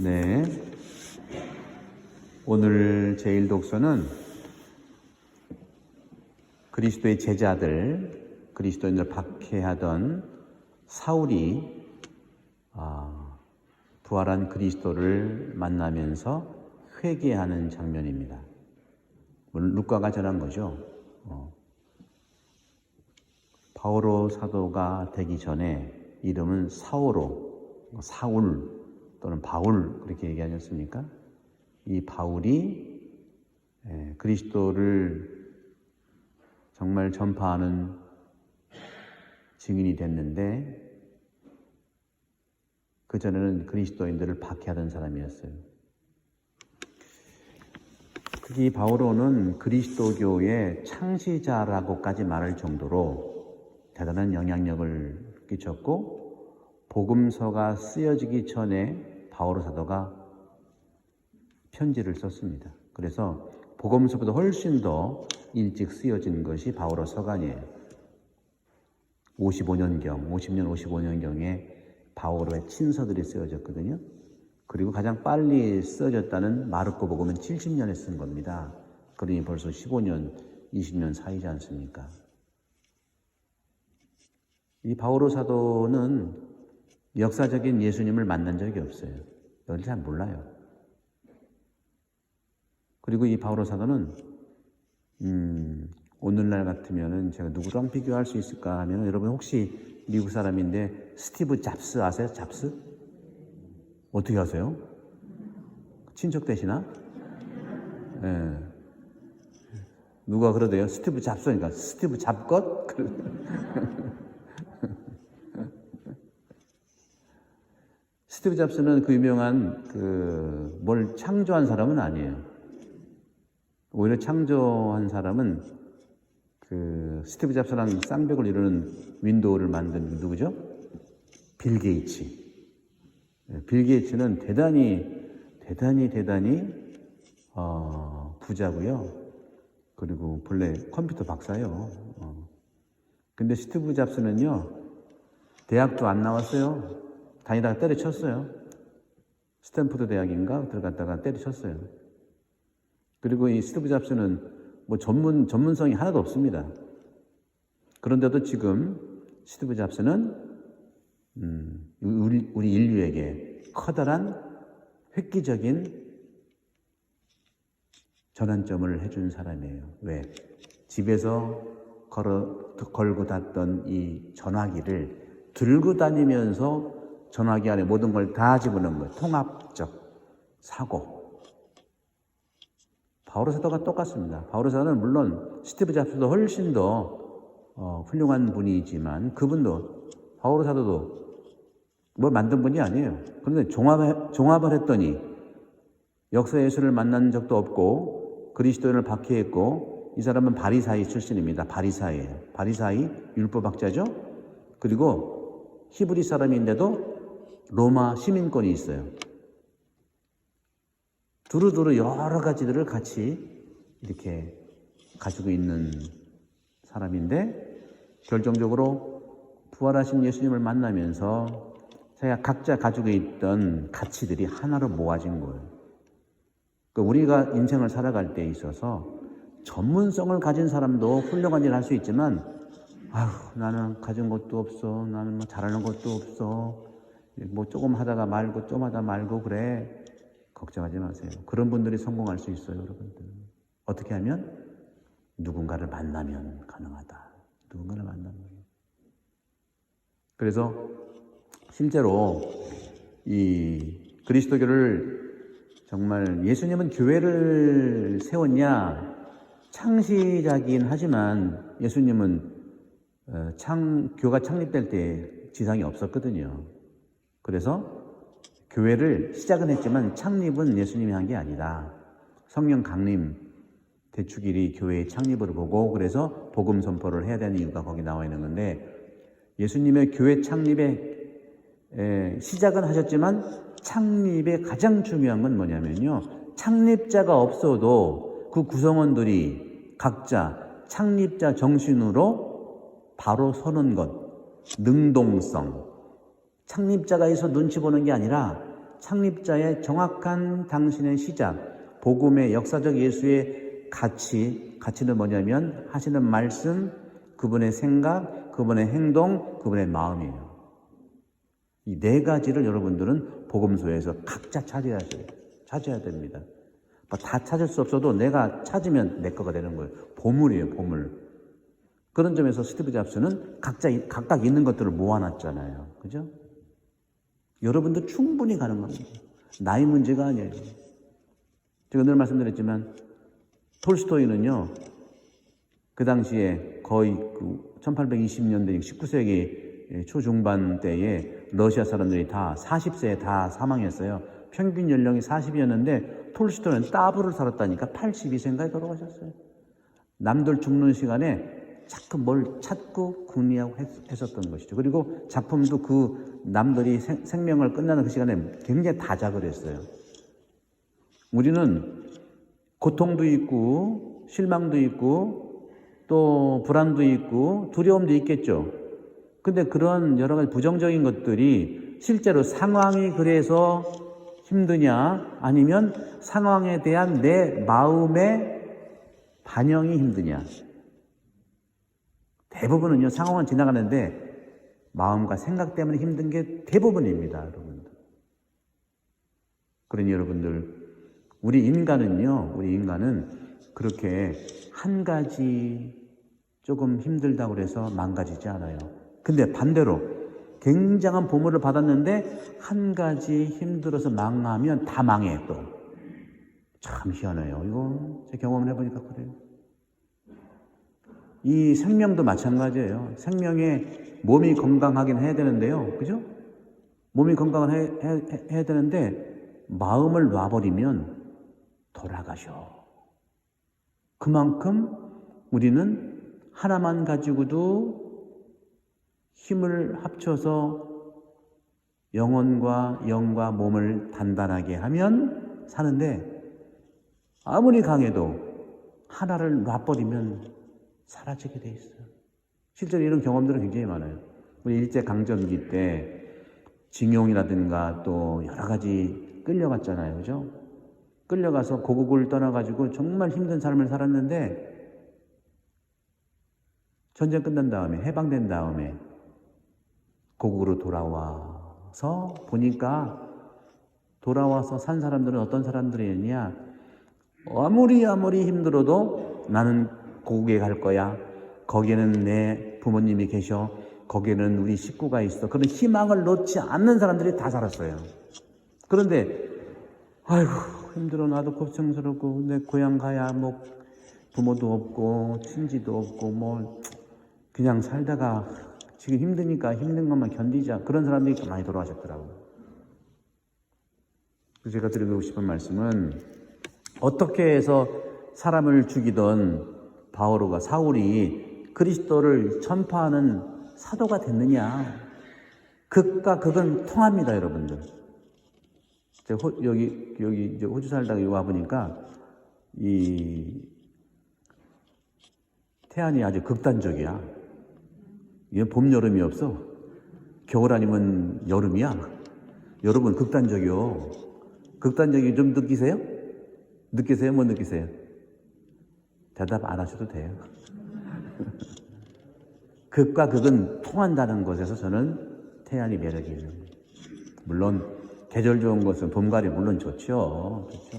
네. 오늘 제1독서는 그리스도의 제자들, 그리스도인을 박해하던 사울이 부활한 그리스도를 만나면서 회개하는 장면입니다. 물론 루카가 전한 거죠. 바오로 사도가 되기 전에 이름은 사울 또는 바울 그렇게 얘기하지 않습니까? 이 바울이 그리스도를 정말 전파하는 증인이 됐는데 그전에는 그리스도인들을 박해하던 사람이었어요. 특히 바오로는 그리스도교의 창시자라고까지 말할 정도로 대단한 영향력을 끼쳤고 복음서가 쓰여지기 전에 바오로 사도가 편지를 썼습니다. 그래서 복음서보다 훨씬 더 일찍 쓰여진 것이 바오로 서간이에요. 50년, 55년경에 바오로의 친서들이 쓰여졌거든요. 그리고 가장 빨리 쓰여졌다는 마르코 복음은 70년에 쓴 겁니다. 그러니 벌써 15년, 20년 사이지 않습니까? 이 바오로 사도는 역사적인 예수님을 만난 적이 없어요. 여러분 잘 몰라요. 그리고 이 바오로 사도는 오늘날 같으면은 제가 누구랑 비교할 수 있을까 하면 여러분 혹시 미국 사람인데 스티브 잡스 아세요? 잡스? 어떻게 아세요? 친척 되시나? 예. 누가 그러대요? 스티브 잡스니까 스티브 잡것? 스티브 잡스는 그 유명한 뭘 창조한 사람은 아니에요. 오히려 창조한 사람은 스티브 잡스랑 쌍벽을 이루는 윈도우를 만든 누구죠? 빌 게이츠. 빌 게이츠는 대단히 부자고요. 그리고 본래 컴퓨터 박사예요. 근데 스티브 잡스는요, 대학도 안 나왔어요. 다니다가 때려쳤어요. 스탠포드 대학인가 들어갔다가 때려쳤어요. 그리고 이 스티브 잡스는 뭐 전문성이 하나도 없습니다. 그런데도 지금 스티브 잡스는 우리 인류에게 커다란 획기적인 전환점을 해준 사람이에요. 왜? 집에서 걸고 탔던 이 전화기를 들고 다니면서 전화기 안에 모든 걸 다 집어넣은 거예요. 통합적 사고. 바오로 사도가 똑같습니다. 바오로 사도는 물론 스티브 잡스도 훨씬 더 훌륭한 분이지만 그분도 바오로 사도도 뭘 만든 분이 아니에요. 그런데 종합을 했더니 역사 예수를 만난 적도 없고 그리스도인을 박해했고 이 사람은 바리사이 출신입니다. 바리사이예요. 바리사이 율법학자죠. 그리고 히브리 사람인데도 로마 시민권이 있어요. 두루두루 여러 가지들을 같이 이렇게 가지고 있는 사람인데 결정적으로 부활하신 예수님을 만나면서 자기가 각자 가지고 있던 가치들이 하나로 모아진 거예요. 그러니까 우리가 인생을 살아갈 때 있어서 전문성을 가진 사람도 훌륭한 일을 할 수 있지만 나는 가진 것도 없어. 나는 뭐 잘하는 것도 없어. 뭐 조금 하다가 말고 좀 하다 말고 그래. 걱정하지 마세요. 그런 분들이 성공할 수 있어요, 여러분들. 어떻게 하면? 누군가를 만나면 가능하다. 누군가를 만나면. 그래서 실제로 이 그리스도교를 정말 예수님은 교회를 세웠냐? 창시자긴 하지만 예수님은 교가 창립될 때 지상에 없었거든요. 그래서 교회를 시작은 했지만 창립은 예수님이 한 게 아니다. 성령 강림 대축일이 교회의 창립을 보고 그래서 복음 선포를 해야 되는 이유가 거기 나와 있는 건데 예수님의 교회 창립의 시작은 하셨지만 창립의 가장 중요한 건 뭐냐면요. 창립자가 없어도 그 구성원들이 각자 창립자 정신으로 바로 서는 것, 능동성. 창립자가 있어 눈치 보는 게 아니라 창립자의 정확한 당신의 시작, 복음의 역사적 예수의 가치는 뭐냐면 하시는 말씀, 그분의 생각, 그분의 행동, 그분의 마음이에요. 이 네 가지를 여러분들은 복음서에서 각자 찾아야 됩니다. 다 찾을 수 없어도 내가 찾으면 내 거가 되는 거예요. 보물이에요, 보물. 그런 점에서 스티브 잡스는 각각 있는 것들을 모아놨잖아요. 그죠? 여러분도 충분히 가능합니다. 나이 문제가 아니에요. 제가 늘 말씀드렸지만 톨스토이는요, 그 당시에 거의 1820년대 19세기 초중반 때에 러시아 사람들이 다 40세에 다 사망했어요. 평균 연령이 40이었는데 톨스토이는 따블을 살았다니까 82세인가에 돌아가셨어요. 남들 죽는 시간에 자꾸 뭘 찾고 궁리하고 했었던 것이죠. 그리고 작품도 그 남들이 생명을 끝나는 그 시간에 굉장히 다작을 했어요. 우리는 고통도 있고 실망도 있고 또 불안도 있고 두려움도 있겠죠. 근데 그런 여러 가지 부정적인 것들이 실제로 상황이 그래서 힘드냐 아니면 상황에 대한 내 마음의 반영이 힘드냐. 대부분은요, 상황은 지나가는데 마음과 생각 때문에 힘든 게 대부분입니다, 여러분들. 그러니 여러분들, 우리 인간은 그렇게 한 가지 조금 힘들다고 해서 망가지지 않아요. 근데 반대로 굉장한 보물을 받았는데 한 가지 힘들어서 망하면 다 망해 또. 참 희한해요. 이거 제 경험을 해보니까 그래요. 이 생명도 마찬가지예요. 생명에 몸이 건강하긴 해야 되는데요. 그죠? 몸이 건강을 해야 되는데 마음을 놔버리면 돌아가셔. 그만큼 우리는 하나만 가지고도 힘을 합쳐서 영혼과 영과 몸을 단단하게 하면 사는데 아무리 강해도 하나를 놔버리면 사라지게 돼 있어요. 실제로 이런 경험들은 굉장히 많아요. 우리 일제강점기 때 징용이라든가 또 여러 가지 끌려갔잖아요. 그죠? 끌려가서 고국을 떠나가지고 정말 힘든 삶을 살았는데 전쟁 끝난 다음에 해방된 다음에 고국으로 돌아와서 보니까 돌아와서 산 사람들은 어떤 사람들이었냐, 아무리 힘들어도 나는 고국에 갈 거야. 거기에는 내 부모님이 계셔. 거기에는 우리 식구가 있어. 그런 희망을 놓지 않는 사람들이 다 살았어요. 그런데 아이고 힘들어, 나도 고생스럽고 내 고향 가야 뭐 부모도 없고 친지도 없고 뭐 그냥 살다가 지금 힘드니까 힘든 것만 견디자, 그런 사람들이 많이 돌아가셨더라고요. 그래서 제가 드리고 싶은 말씀은, 어떻게 해서 사람을 죽이던 사울이 그리스도를 전파하는 사도가 됐느냐. 극과 극은 통합니다, 여러분들. 제가 여기 이제 호주 살다가 와 보니까 이 태안이 아주 극단적이야. 이게 봄, 여름이 없어. 겨울 아니면 여름이야. 여러분 극단적이요. 극단적이 좀 느끼세요? 느끼세요? 못 느끼세요? 대답 안 하셔도 돼요. 극과 극은 통한다는 것에서 저는 태안이 매력이 있는 거예요. 물론 계절 좋은 것은 봄, 가을이 물론 좋죠. 그렇죠?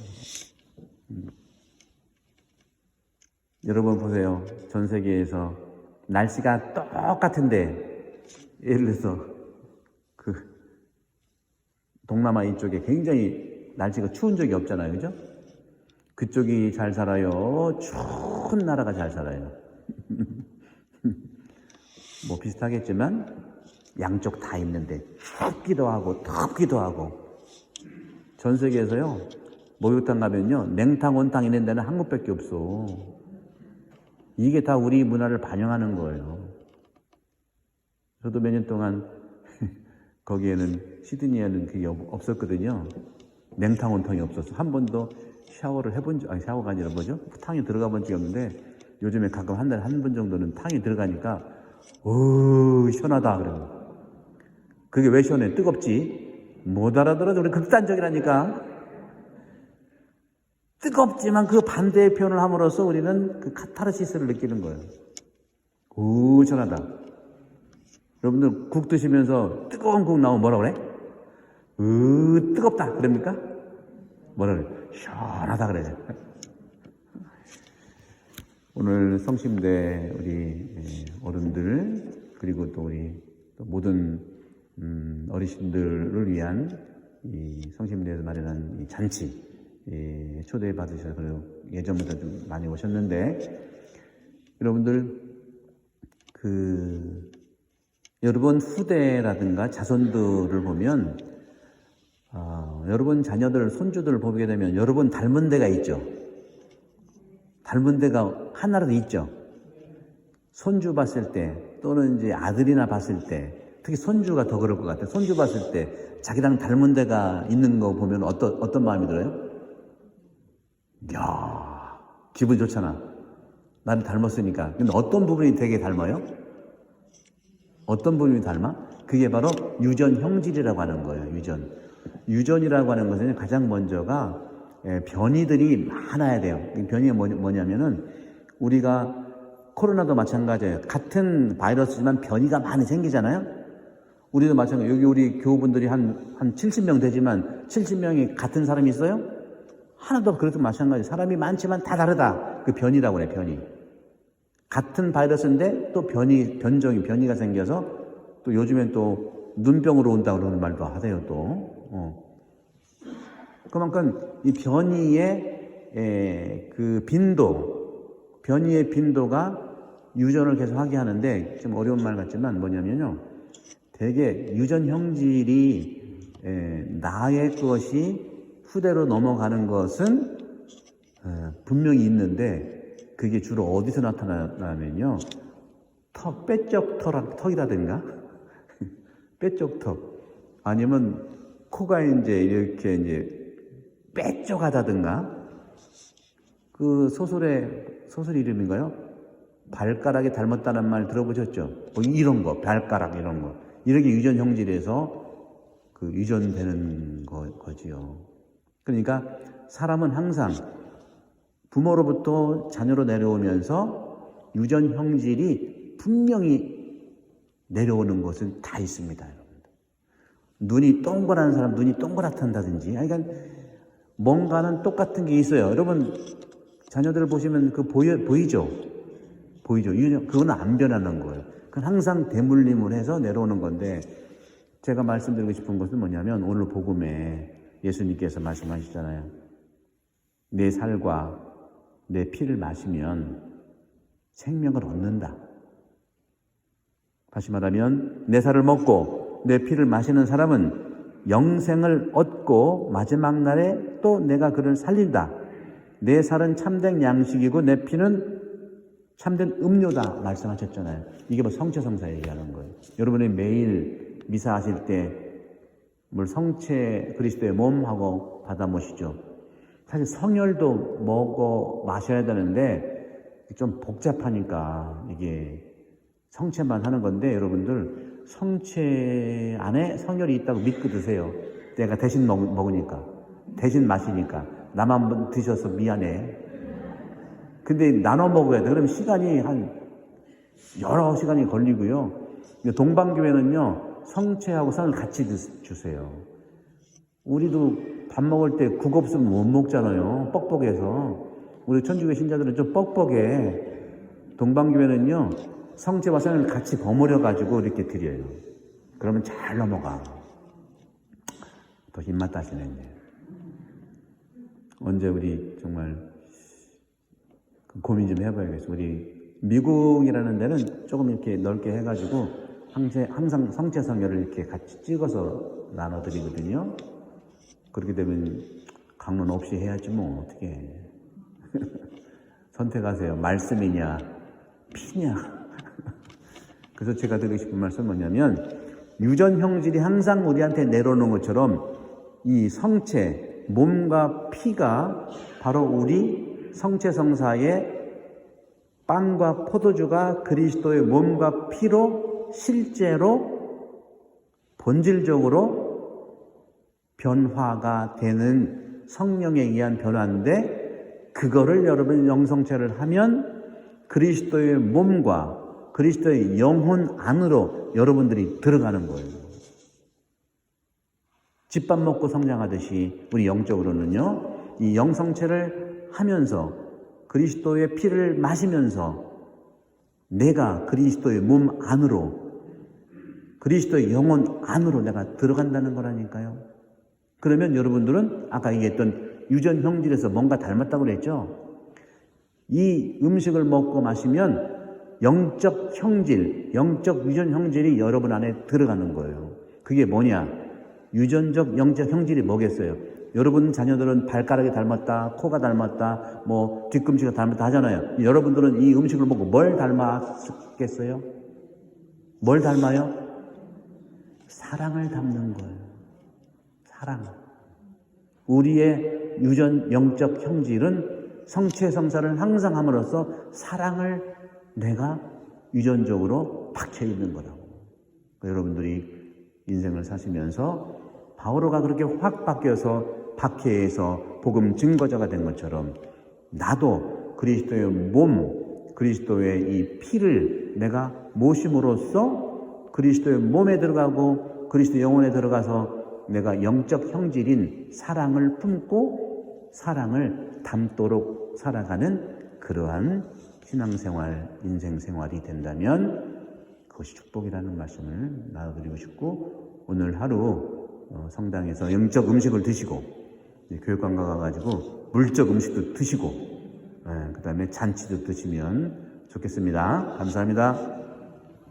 여러분 보세요. 전 세계에서 날씨가 똑같은데, 예를 들어서 그 동남아 이쪽에 굉장히 날씨가 추운 적이 없잖아요. 그죠? 그쪽이 잘 살아요? 추운 나라가 잘 살아요? 뭐 비슷하겠지만 양쪽 다 있는데 춥기도 하고 덥기도 하고. 전 세계에서요, 목욕탕 가면요, 냉탕, 온탕 있는 데는 한국밖에 없어. 이게 다 우리 문화를 반영하는 거예요. 저도 몇 년 동안 거기에는, 시드니에는 그게 없었거든요. 냉탕, 온탕이 없었어. 한 번도 샤워를 샤워가 아니라 뭐죠? 탕에 들어가 본 적이 없는데, 요즘에 가끔 한 달에 한 번 정도는 탕에 들어가니까 시원하다 그래요. 그게 왜 시원해? 뜨겁지? 못 알아들어도 우리 극단적이라니까. 뜨겁지만 그 반대의 표현을 함으로써 우리는 그 카타르시스를 느끼는 거예요. 우전하다. 여러분들 국 드시면서 뜨거운 국 나오면 뭐라 그래? 뜨겁다. 그럽니까? 뭐라 그래? 시원하다 그래. 오늘 성심대 우리 어른들 그리고 또 우리 모든 어르신들을 위한 이 성심대에서 마련한 이 잔치 초대해 받으셔서 예전부터 좀 많이 오셨는데 여러분들 여러분 후대라든가 자손들을 보면 여러분 자녀들 손주들을 보게 되면 여러분 닮은 데가 있죠. 닮은 데가 하나라도 있죠. 손주 봤을 때 또는 이제 아들이나 봤을 때 특히 손주가 더 그럴 것 같아요. 손주 봤을 때 자기랑 닮은 데가 있는 거 보면 어떤 마음이 들어요? 이야, 기분 좋잖아. 나를 닮았으니까. 근데 어떤 부분이 되게 닮아요? 어떤 부분이 닮아? 그게 바로 유전 형질이라고 하는 거예요. 유전이라고 하는 것은 가장 먼저가 변이들이 많아야 돼요. 변이가 뭐냐면은 우리가 코로나도 마찬가지예요. 같은 바이러스지만 변이가 많이 생기잖아요. 우리도 마찬가지예요. 여기 우리 교우분들이 한 70명 되지만 70명이 같은 사람이 있어요? 하나도 그래도 마찬가지. 사람이 많지만 다 다르다. 그 변이라고 그래, 변이. 같은 바이러스인데 또 변이가 생겨서 또 요즘엔 또 눈병으로 온다고 그러는 말도 하세요, 또. 그만큼 이 변이의 변이의 빈도가 유전을 계속 하게 하는데 좀 어려운 말 같지만 뭐냐면요. 되게 유전 형질이 나의 것이 후대로 넘어가는 것은 분명히 있는데 그게 주로 어디서 나타나냐면요. 뼈쪽턱이라든가 뼈쪽턱 아니면 코가 이제 이렇게 뾰족하다든가 그 소설 이름인가요? 발가락이 닮았다는 말 들어보셨죠? 뭐 이런 거, 발가락 이런 거. 이렇게 유전 형질에서 그 유전되는 거지요. 그러니까 사람은 항상 부모로부터 자녀로 내려오면서 유전 형질이 분명히 내려오는 것은 다 있습니다. 여러분들. 눈이 동그란 사람 눈이 동그랗단다든지 그러니까 뭔가는 똑같은 게 있어요. 여러분 자녀들을 보시면 보이죠? 그거는 안 변하는 거예요. 그건 항상 대물림을 해서 내려오는 건데 제가 말씀드리고 싶은 것은 뭐냐면 오늘 복음에 예수님께서 말씀하시잖아요. 내 살과 내 피를 마시면 생명을 얻는다. 다시 말하면 내 살을 먹고 내 피를 마시는 사람은 영생을 얻고 마지막 날에 또 내가 그를 살린다. 내 살은 참된 양식이고 내 피는 참된 음료다 말씀하셨잖아요. 이게 뭐 성체성사 얘기하는 거예요. 여러분이 매일 미사하실 때 뭘 성체 그리스도의 몸하고 받아 모시죠. 사실 성혈도 먹어 마셔야 되는데 좀 복잡하니까 이게 성체만 하는 건데 여러분들 성체 안에 성혈이 있다고 믿고 드세요. 내가 대신 먹으니까 대신 마시니까 나만 드셔서 미안해. 근데 나눠 먹어야 돼. 그러면 시간이 여러 시간이 걸리고요. 동방교회는요 성체하고 선을 같이 주세요. 우리도 밥 먹을 때 국 없으면 못 먹잖아요. 뻑뻑해서. 우리 천주교 신자들은 좀 뻑뻑해. 동방교회는요 성체와 선을 같이 버무려가지고 이렇게 드려요. 그러면 잘 넘어가. 더 입맛 다시네. 언제 우리 정말 고민 좀 해봐야겠어. 우리 미국이라는 데는 조금 이렇게 넓게 해가지고 항상 성체 성혈을 이렇게 같이 찍어서 나눠드리거든요. 그렇게 되면 강론 없이 해야지 뭐 어떻게 해. 선택하세요. 말씀이냐 피냐. 그래서 제가 드리고 싶은 말씀은 뭐냐면 유전 형질이 항상 우리한테 내려오는 것처럼 이 성체, 몸과 피가 바로 우리 성체성사의 빵과 포도주가 그리스도의 몸과 피로 실제로 본질적으로 변화가 되는 성령에 의한 변화인데, 그거를 여러분 영성체를 하면 그리스도의 몸과 그리스도의 영혼 안으로 여러분들이 들어가는 거예요. 집밥 먹고 성장하듯이 우리 영적으로는요, 이 영성체를 하면서 그리스도의 피를 마시면서 내가 그리스도의 몸 안으로, 그리스도의 영혼 안으로 내가 들어간다는 거라니까요. 그러면 여러분들은 아까 얘기했던 유전 형질에서 뭔가 닮았다고 그랬죠. 이 음식을 먹고 마시면 영적 형질, 영적 유전 형질이 여러분 안에 들어가는 거예요. 그게 뭐냐? 유전적 영적 형질이 뭐겠어요? 여러분 자녀들은 발가락이 닮았다, 코가 닮았다, 뭐 뒤꿈치가 닮았다 하잖아요. 여러분들은 이 음식을 먹고 뭘 닮았겠어요? 뭘 닮아요? 사랑을 닮는 거예요. 사랑. 우리의 유전 영적 형질은 성체 성사를 항상 함으로써 사랑을 내가 유전적으로 박혀 있는 거라고. 여러분들이 인생을 사시면서 바오로가 그렇게 확 바뀌어서 박해에서 복음 증거자가 된 것처럼 나도 그리스도의 몸, 그리스도의 이 피를 내가 모심으로써 그리스도의 몸에 들어가고 그리스도의 영혼에 들어가서 내가 영적 형질인 사랑을 품고 사랑을 담도록 살아가는 그러한 신앙생활, 인생생활이 된다면 그것이 축복이라는 말씀을 나눠드리고 싶고, 오늘 하루 성당에서 영적 음식을 드시고 교육관가 가가지고 물적 음식도 드시고 그 다음에 잔치도 드시면 좋겠습니다. 감사합니다.